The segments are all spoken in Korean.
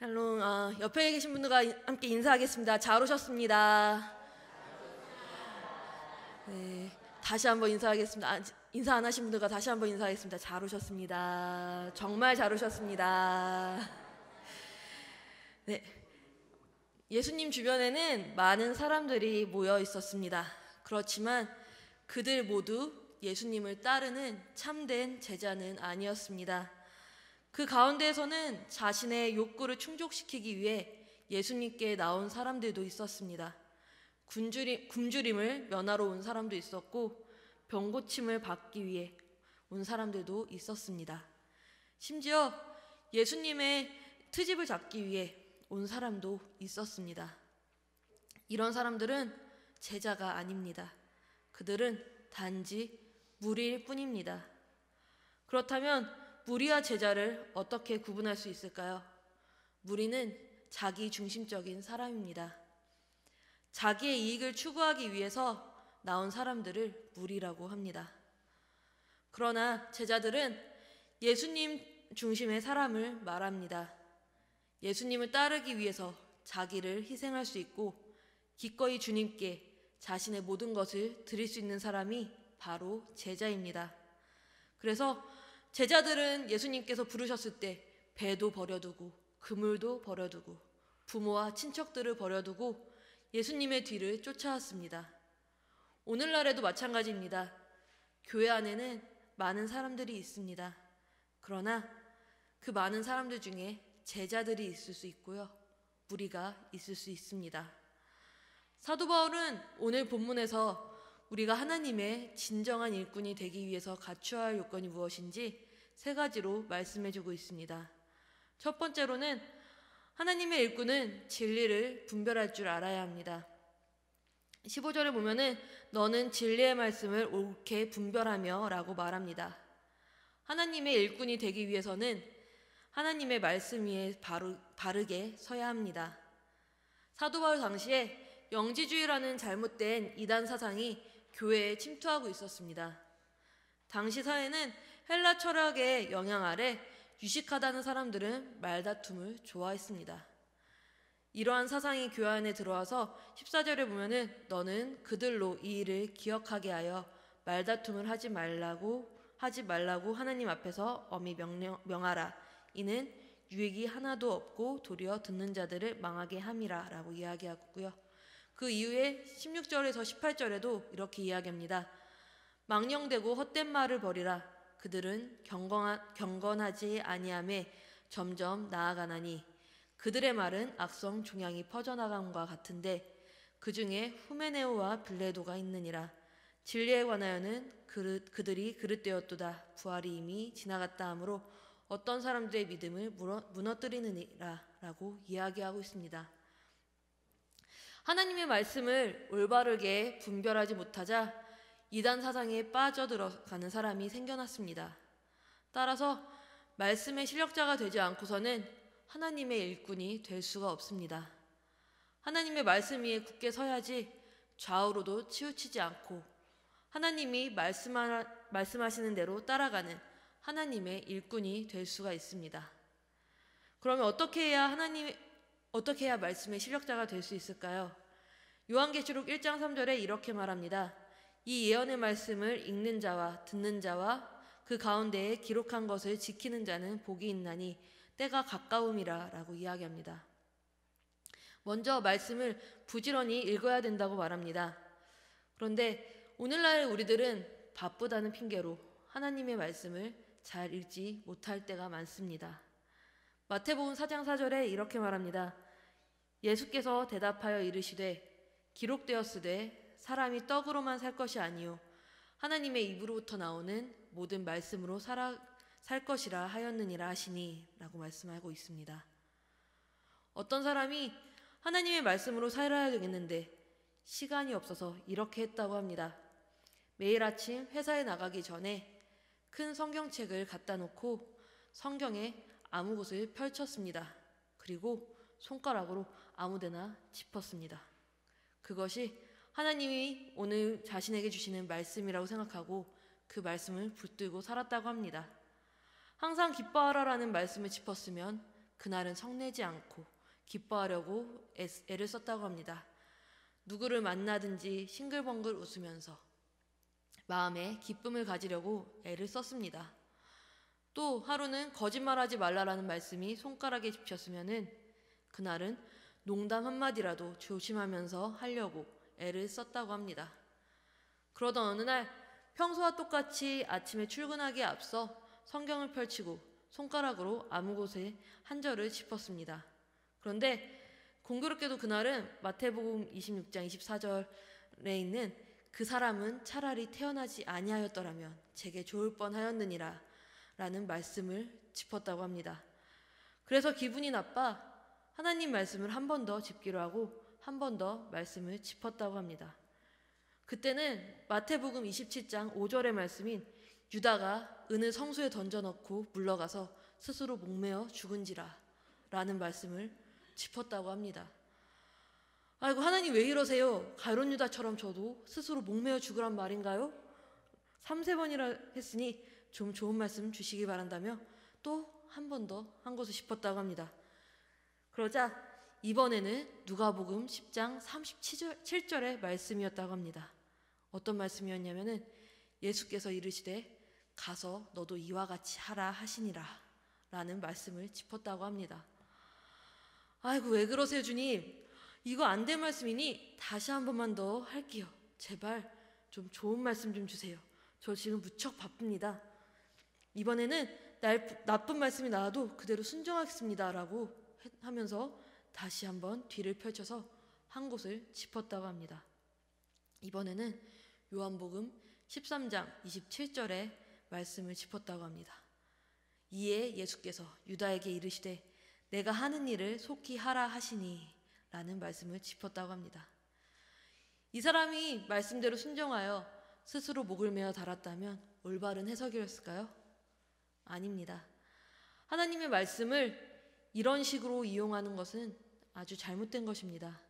샬롬, 옆에 계신 분들과 함께 인사하겠습니다. 잘 오셨습니다. 네, 다시 한번 인사하겠습니다. 인사 안 하신 분들과 다시 한번 인사하겠습니다. 잘 오셨습니다. 정말 잘 오셨습니다. 네, 예수님 주변에는 많은 사람들이 모여 있었습니다. 그렇지만 그들 모두 예수님을 따르는 참된 제자는 아니었습니다. 그 가운데에서는 자신의 욕구를 충족시키기 위해 예수님께 나온 사람들도 있었습니다. 굶주림을 면하러 온 사람도 있었고 병고침을 받기 위해 온 사람들도 있었습니다. 심지어 예수님의 트집을 잡기 위해 온 사람도 있었습니다. 이런 사람들은 제자가 아닙니다. 그들은 단지 무리일 뿐입니다. 그렇다면 무리와 제자를 어떻게 구분할 수 있을까요? 무리는 자기 중심적인 사람입니다. 자기의 이익을 추구하기 위해서 나온 사람들을 무리라고 합니다. 그러나 제자들은 예수님 중심의 사람을 말합니다. 예수님을 따르기 위해서 자기를 희생할 수 있고 기꺼이 주님께 자신의 모든 것을 드릴 수 있는 사람이 바로 제자입니다. 그래서 제자들은 예수님께서 부르셨을 때 배도 버려두고 그물도 버려두고 부모와 친척들을 버려두고 예수님의 뒤를 쫓아왔습니다. 오늘날에도 마찬가지입니다. 교회 안에는 많은 사람들이 있습니다. 그러나 그 많은 사람들 중에 제자들이 있을 수 있고요, 무리가 있을 수 있습니다. 사도 바울은 오늘 본문에서 우리가 하나님의 진정한 일꾼이 되기 위해서 갖추어야 할 요건이 무엇인지 세 가지로 말씀해주고 있습니다. 첫 번째로는 하나님의 일꾼은 진리를 분별할 줄 알아야 합니다. 15절에 보면은 너는 진리의 말씀을 옳게 분별하며 라고 말합니다. 하나님의 일꾼이 되기 위해서는 하나님의 말씀 위에 바르게 서야 합니다. 사도 바울 당시에 영지주의라는 잘못된 이단 사상이 교회에 침투하고 있었습니다. 당시 사회는 헬라 철학의 영향 아래 유식하다는 사람들은 말다툼을 좋아했습니다. 이러한 사상이 교회 안에 들어와서 14절에 보면은 너는 그들로 이 일을 기억하게 하여 말다툼을 하지 말라고 하나님 앞에서 엄히 명하라. 이는 유익이 하나도 없고 도리어 듣는 자들을 망하게 함이라 라고 이야기하고요. 그 이후에 16절에서 18절에도 이렇게 이야기합니다. 망령되고 헛된 말을 버리라. 그들은 경건하지 아니하매 점점 나아가나니 그들의 말은 악성 종양이 퍼져나감과 같은데 그 중에 후메네오와 빌레도가 있느니라. 진리에 관하여는 그들이 그릇되었도다. 부활이 이미 지나갔다 하므로 어떤 사람들의 믿음을 무너뜨리느니라 라고 이야기하고 있습니다. 하나님의 말씀을 올바르게 분별하지 못하자 이단 사상에 빠져들어가는 사람이 생겨났습니다. 따라서 말씀의 실력자가 되지 않고서는 하나님의 일꾼이 될 수가 없습니다. 하나님의 말씀 위에 굳게 서야지 좌우로도 치우치지 않고 하나님이 말씀하시는 대로 따라가는 하나님의 일꾼이 될 수가 있습니다. 그러면 어떻게 해야 말씀의 실력자가 될 수 있을까요? 요한계시록 1장 3절에 이렇게 말합니다. 이 예언의 말씀을 읽는 자와 듣는 자와 그 가운데에 기록한 것을 지키는 자는 복이 있나니 때가 가까움이라 라고 이야기합니다. 먼저 말씀을 부지런히 읽어야 된다고 말합니다. 그런데 오늘날 우리들은 바쁘다는 핑계로 하나님의 말씀을 잘 읽지 못할 때가 많습니다. 마태복음 4장 4절에 이렇게 말합니다. 예수께서 대답하여 이르시되 기록되었으되 사람이 떡으로만 살 것이 아니요 하나님의 입으로부터 나오는 모든 말씀으로 살 것이라 하였느니라 하시니 라고 말씀하고 있습니다. 어떤 사람이 하나님의 말씀으로 살아야 되겠는데 시간이 없어서 이렇게 했다고 합니다. 매일 아침 회사에 나가기 전에 큰 성경책을 갖다 놓고 성경에 아무 곳을 펼쳤습니다. 그리고 손가락으로 아무데나 짚었습니다. 그것이 하나님이 오늘 자신에게 주시는 말씀이라고 생각하고 그 말씀을 붙들고 살았다고 합니다. 항상 기뻐하라라는 말씀을 짚었으면 그날은 성내지 않고 기뻐하려고 애를 썼다고 합니다. 누구를 만나든지 싱글벙글 웃으면서 마음에 기쁨을 가지려고 애를 썼습니다. 또 하루는 거짓말하지 말라라는 말씀이 손가락에 집혔으면은 그날은 농담 한마디라도 조심하면서 하려고 애를 썼다고 합니다. 그러던 어느 날 평소와 똑같이 아침에 출근하기에 앞서 성경을 펼치고 손가락으로 아무 곳에 한 절을 짚었습니다. 그런데 공교롭게도 그날은 마태복음 26장 24절에 있는 그 사람은 차라리 태어나지 아니하였더라면 제게 좋을 뻔하였느니라 라는 말씀을 짚었다고 합니다. 그래서 기분이 나빠 하나님 말씀을 한 번 더 짚기로 하고 한 번 더 말씀을 짚었다고 합니다. 그때는 마태복음 27장 5절의 말씀인 유다가 은을 성소에 던져넣고 물러가서 스스로 목매어 죽은지라 라는 말씀을 짚었다고 합니다. 아이고 하나님 왜 이러세요? 가룟 유다처럼 저도 스스로 목매어 죽으란 말인가요? 3-4번이라 했으니 좀 좋은 말씀 주시기 바란다며 또 한 번 더 한 곳을 짚었다고 합니다. 그러자 이번에는 누가복음 10장 37절의 말씀이었다고 합니다. 어떤 말씀이었냐면은 예수께서 이르시되 가서 너도 이와 같이 하라 하시니라 라는 말씀을 짚었다고 합니다. 아이고 왜 그러세요 주님? 이거 안 될 말씀이니 다시 한 번만 더 할게요. 제발 좀 좋은 말씀 좀 주세요. 저 지금 무척 바쁩니다. 이번에는 나쁜 말씀이 나와도 그대로 순종하겠습니다 라고 하면서 다시 한번 뒤를 펼쳐서 한 곳을 짚었다고 합니다. 이번에는 요한복음 13장 27절의 말씀을 짚었다고 합니다. 이에 예수께서 유다에게 이르시되 내가 하는 일을 속히 하라 하시니 라는 말씀을 짚었다고 합니다. 이 사람이 말씀대로 순종하여 스스로 목을 메어 달았다면 올바른 해석이었을까요? 아닙니다. 하나님의 말씀을 이런 식으로 이용하는 것은 아주 잘못된 것입니다.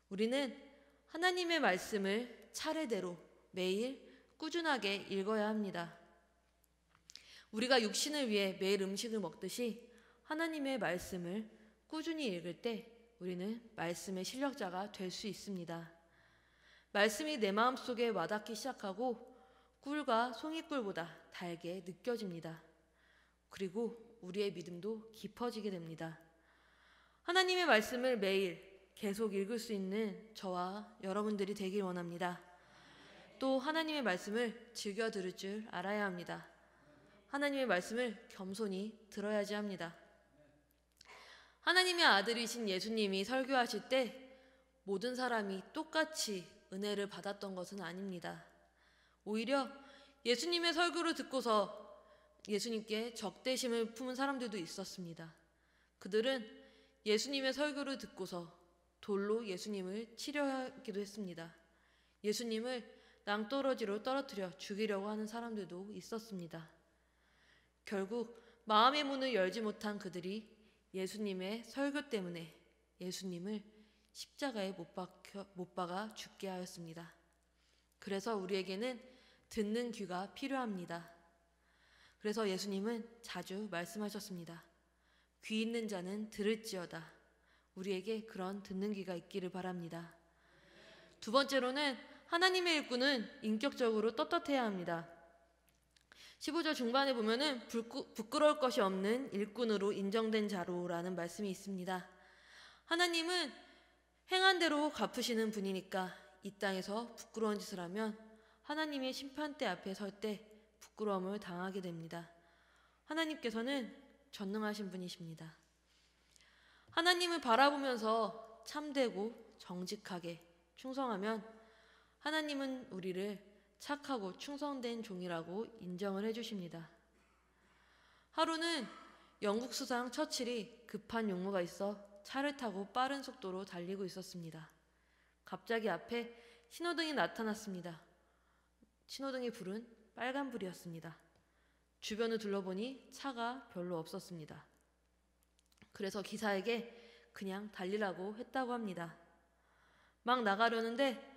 우리는 하나님의 말씀을 차례대로 매일 꾸준하게 읽어야 합니다. 우리가 육신을 위해 매일 음식을 먹듯이 하나님의 말씀을 꾸준히 읽을 때 우리는 말씀의 실력자가 될 수 있습니다. 말씀이 내 마음속에 와닿기 시작하고 꿀과 송이꿀보다 달게 느껴집니다. 그리고 우리의 믿음도 깊어지게 됩니다. 하나님의 말씀을 매일 계속 읽을 수 있는 저와 여러분들이 되길 원합니다. 또 하나님의 말씀을 즐겨 들을 줄 알아야 합니다. 하나님의 말씀을 겸손히 들어야지 합니다. 하나님의 아들이신 예수님이 설교하실 때 모든 사람이 똑같이 은혜를 받았던 것은 아닙니다. 오히려 예수님의 설교를 듣고서 예수님께 적대심을 품은 사람들도 있었습니다. 그들은 예수님의 설교를 듣고서 돌로 예수님을 치려하기도 했습니다. 예수님을 낭떠러지로 떨어뜨려 죽이려고 하는 사람들도 있었습니다. 결국 마음의 문을 열지 못한 그들이 예수님의 설교 때문에 예수님을 십자가에 못 박아 죽게 하였습니다. 그래서 우리에게는 듣는 귀가 필요합니다. 그래서 예수님은 자주 말씀하셨습니다. 귀 있는 자는 들을지어다. 우리에게 그런 듣는 귀가 있기를 바랍니다. 두 번째로는 하나님의 일꾼은 인격적으로 떳떳해야 합니다. 15절 중반에 보면은 부끄러울 것이 없는 일꾼으로 인정된 자로라는 말씀이 있습니다. 하나님은 행한 대로 갚으시는 분이니까 이 땅에서 부끄러운 짓을 하면 하나님의 심판대 앞에 설 때 부끄러움을 당하게 됩니다. 하나님께서는 전능하신 분이십니다. 하나님을 바라보면서 참되고 정직하게 충성하면 하나님은 우리를 착하고 충성된 종이라고 인정을 해주십니다. 하루는 영국 수상 처칠이 급한 용무가 있어 차를 타고 빠른 속도로 달리고 있었습니다. 갑자기 앞에 신호등이 나타났습니다. 신호등이 불은 빨간불이었습니다. 주변을 둘러보니 차가 별로 없었습니다. 그래서 기사에게 그냥 달리라고 했다고 합니다. 막 나가려는데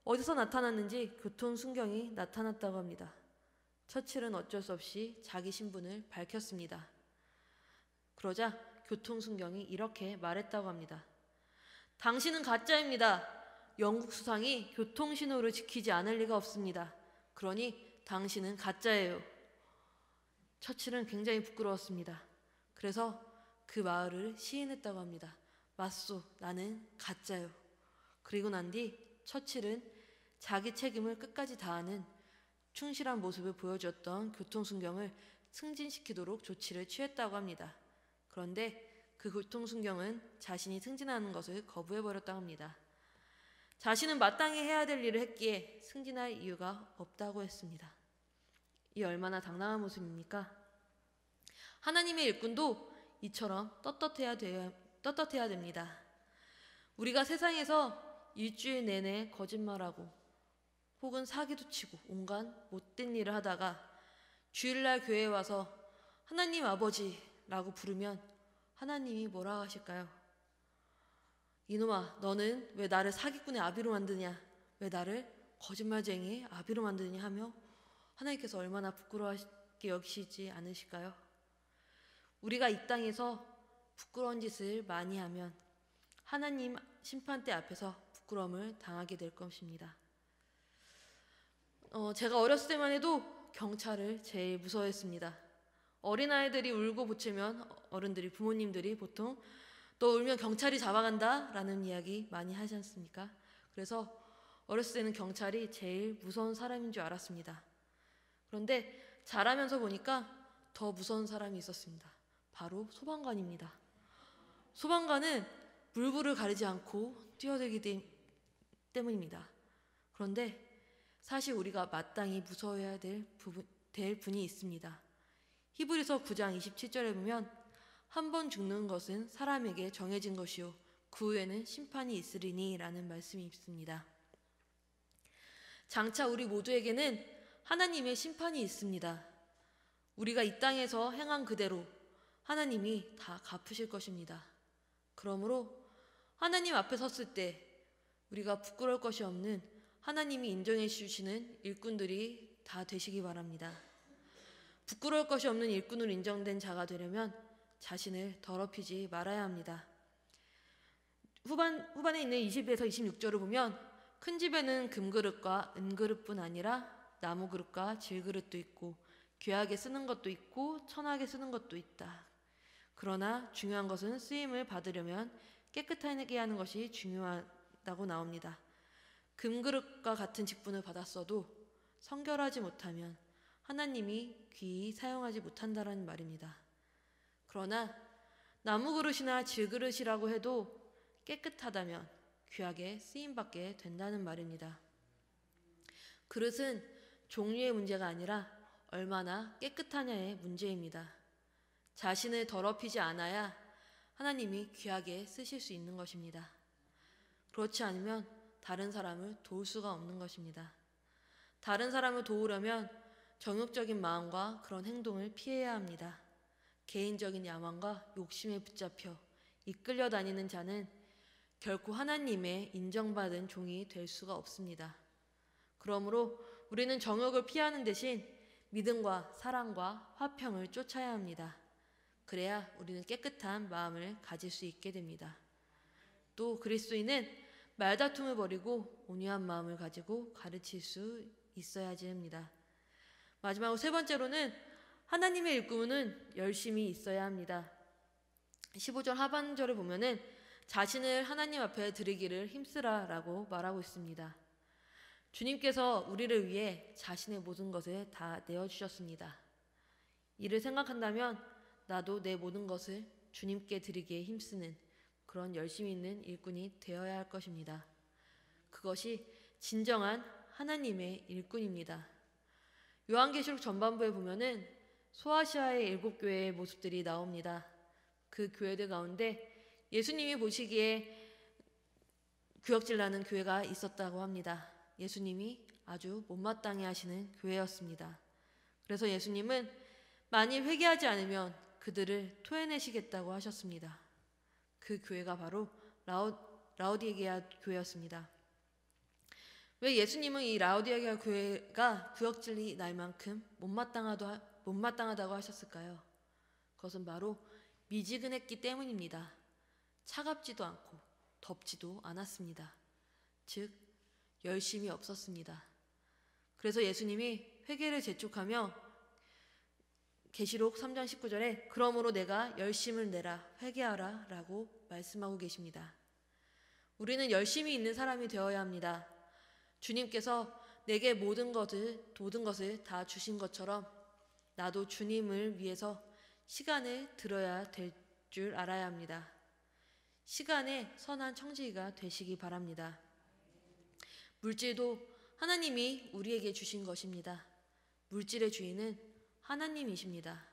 어디서 나타났는지 교통순경이 나타났다고 합니다. 처칠은 어쩔 수 없이 자기 신분을 밝혔습니다. 그러자 교통순경이 이렇게 말했다고 합니다. 당신은 가짜입니다. 영국 수상이 교통신호를 지키지 않을 리가 없습니다. 그러니 당신은 가짜예요. 처칠은 굉장히 부끄러웠습니다. 그래서 그 말을 시인했다고 합니다. 맞소, 나는 가짜요. 그리고 난 뒤 처칠은 자기 책임을 끝까지 다하는 충실한 모습을 보여주었던 교통순경을 승진시키도록 조치를 취했다고 합니다. 그런데 그 교통순경은 자신이 승진하는 것을 거부해버렸다고 합니다. 자신은 마땅히 해야 될 일을 했기에 승진할 이유가 없다고 했습니다. 이 얼마나 당당한 모습입니까? 하나님의 일꾼도 이처럼 떳떳해야 됩니다. 우리가 세상에서 일주일 내내 거짓말하고 혹은 사기도 치고 온갖 못된 일을 하다가 주일날 교회에 와서 하나님 아버지라고 부르면 하나님이 뭐라 하실까요? 이놈아, 너는 왜 나를 사기꾼의 아비로 만드냐? 왜 나를 거짓말쟁이의 아비로 만드냐 하며 하나님께서 얼마나 부끄러워하게 여기시지 않으실까요? 우리가 이 땅에서 부끄러운 짓을 많이 하면 하나님 심판대 앞에서 부끄러움을 당하게 될 것입니다. 제가 어렸을 때만 해도 경찰을 제일 무서워했습니다. 어린아이들이 울고 보채면 어른들이, 부모님들이 보통 너 울면 경찰이 잡아간다 라는 이야기 많이 하지 않습니까? 그래서 어렸을 때는 경찰이 제일 무서운 사람인 줄 알았습니다. 그런데 자라면서 보니까 더 무서운 사람이 있었습니다. 바로 소방관입니다. 소방관은 물불을 가리지 않고 뛰어들기 때문입니다. 그런데 사실 우리가 마땅히 무서워해야 될 분이 있습니다. 히브리서 9장 27절에 보면 한 번 죽는 것은 사람에게 정해진 것이요 그 후에는 심판이 있으리니 라는 말씀이 있습니다. 장차 우리 모두에게는 하나님의 심판이 있습니다. 우리가 이 땅에서 행한 그대로 하나님이 다 갚으실 것입니다. 그러므로 하나님 앞에 섰을 때 우리가 부끄러울 것이 없는 하나님이 인정해 주시는 일꾼들이 다 되시기 바랍니다. 부끄러울 것이 없는 일꾼으로 인정된 자가 되려면 자신을 더럽히지 말아야 합니다. 후반에 있는 20에서 26절을 보면 큰 집에는 금그릇과 은그릇뿐 아니라 나무그릇과 질그릇도 있고 귀하게 쓰는 것도 있고 천하게 쓰는 것도 있다. 그러나 중요한 것은 쓰임을 받으려면 깨끗하게 하는 것이 중요하다고 나옵니다. 금그릇과 같은 직분을 받았어도 성결하지 못하면 하나님이 귀히 사용하지 못한다는 말입니다. 그러나 나무그릇이나 질그릇이라고 해도 깨끗하다면 귀하게 쓰임받게 된다는 말입니다. 그릇은 종류의 문제가 아니라 얼마나 깨끗하냐의 문제입니다. 자신을 더럽히지 않아야 하나님이 귀하게 쓰실 수 있는 것입니다. 그렇지 않으면 다른 사람을 도울 수가 없는 것입니다. 다른 사람을 도우려면 정욕적인 마음과 그런 행동을 피해야 합니다. 개인적인 야망과 욕심에 붙잡혀 이끌려 다니는 자는 결코 하나님의 인정받은 종이 될 수가 없습니다. 그러므로 우리는 정욕을 피하는 대신 믿음과 사랑과 화평을 쫓아야 합니다. 그래야 우리는 깨끗한 마음을 가질 수 있게 됩니다. 또 그리스도인은 말다툼을 버리고 온유한 마음을 가지고 가르칠 수 있어야지 합니다. 마지막으로 세 번째로는 하나님의 일꾼은 열심히 있어야 합니다. 15절 하반절을 보면은 자신을 하나님 앞에 드리기를 힘쓰라 라고 말하고 있습니다. 주님께서 우리를 위해 자신의 모든 것을 다 내어주셨습니다. 이를 생각한다면 나도 내 모든 것을 주님께 드리기에 힘쓰는 그런 열심히 있는 일꾼이 되어야 할 것입니다. 그것이 진정한 하나님의 일꾼입니다. 요한계시록 전반부에 보면은 소아시아의 7교회의 모습들이 나옵니다. 그 교회들 가운데 예수님이 보시기에 구역질나는 교회가 있었다고 합니다. 예수님이 아주 못마땅해 하시는 교회였습니다. 그래서 예수님은 만일 회개하지 않으면 그들을 토해내시겠다고 하셨습니다. 그 교회가 바로 라오디게아 교회였습니다. 왜 예수님은 이 라오디게아 교회가 구역질이 날 만큼 못마땅하다고 하셨을까요? 그것은 바로 미지근했기 때문입니다. 차갑지도 않고 덥지도 않았습니다. 즉, 열심이 없었습니다. 그래서 예수님이 회개를 재촉하며 계시록 3장 19절에 그러므로 내가 열심을 내라 회개하라 라고 말씀하고 계십니다. 우리는 열심히 있는 사람이 되어야 합니다. 주님께서 내게 모든 것을 다 주신 것처럼 나도 주님을 위해서 시간을 들여야 될 줄 알아야 합니다. 시간의 선한 청지기가 되시기 바랍니다. 물질도 하나님이 우리에게 주신 것입니다. 물질의 주인은 하나님이십니다.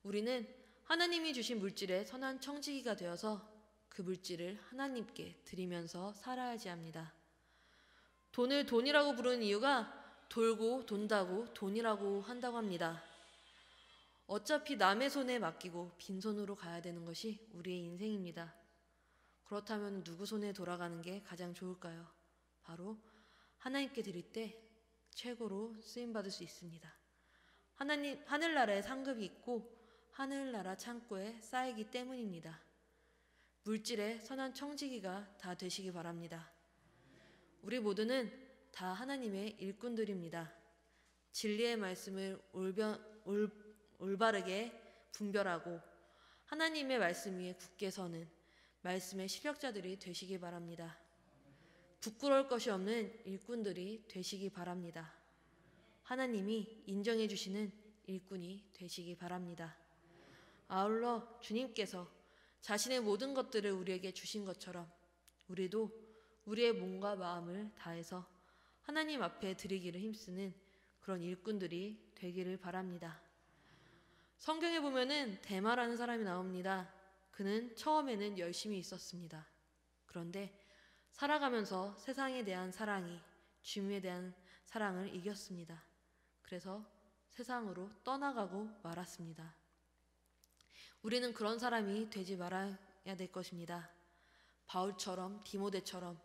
우리는 하나님이 주신 물질의 선한 청지기가 되어서 그 물질을 하나님께 드리면서 살아야지 합니다. 돈을 돈이라고 부르는 이유가 돌고 돈다고 돈이라고 한다고 합니다. 어차피 남의 손에 맡기고 빈손으로 가야 되는 것이 우리의 인생입니다. 그렇다면 누구 손에 돌아가는 게 가장 좋을까요? 바로 하나님께 드릴 때 최고로 쓰임받을 수 있습니다. 하늘나라에 상급이 있고 하늘나라 창고에 쌓이기 때문입니다. 물질의 선한 청지기가 다 되시기 바랍니다. 우리 모두는 다 하나님의 일꾼들입니다. 진리의 말씀을 올바르게 분별하고 하나님의 말씀 위에 굳게 서는 말씀의 실력자들이 되시기 바랍니다. 부끄러울 것이 없는 일꾼들이 되시기 바랍니다. 하나님이 인정해 주시는 일꾼이 되시기 바랍니다. 아울러 주님께서 자신의 모든 것들을 우리에게 주신 것처럼 우리도 우리의 몸과 마음을 다해서 하나님 앞에 드리기를 힘쓰는 그런 일꾼들이 되기를 바랍니다. 성경에 보면은 데마라는 사람이 나옵니다. 그는 처음에는 열심히 있었습니다. 그런데 살아가면서 세상에 대한 사랑이 주님에 대한 사랑을 이겼습니다. 그래서 세상으로 떠나가고 말았습니다. 우리는 그런 사람이 되지 말아야 될 것입니다. 바울처럼 디모데처럼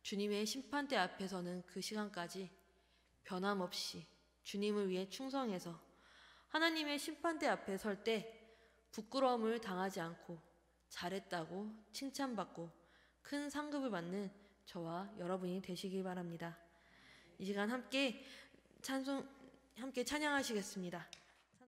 주님의 심판대 앞에 서는 그 시간까지 변함없이 주님을 위해 충성해서 하나님의 심판대 앞에 설 때 부끄러움을 당하지 않고 잘했다고 칭찬받고 큰 상급을 받는 저와 여러분이 되시기 바랍니다. 이 시간 함께 찬양하시겠습니다.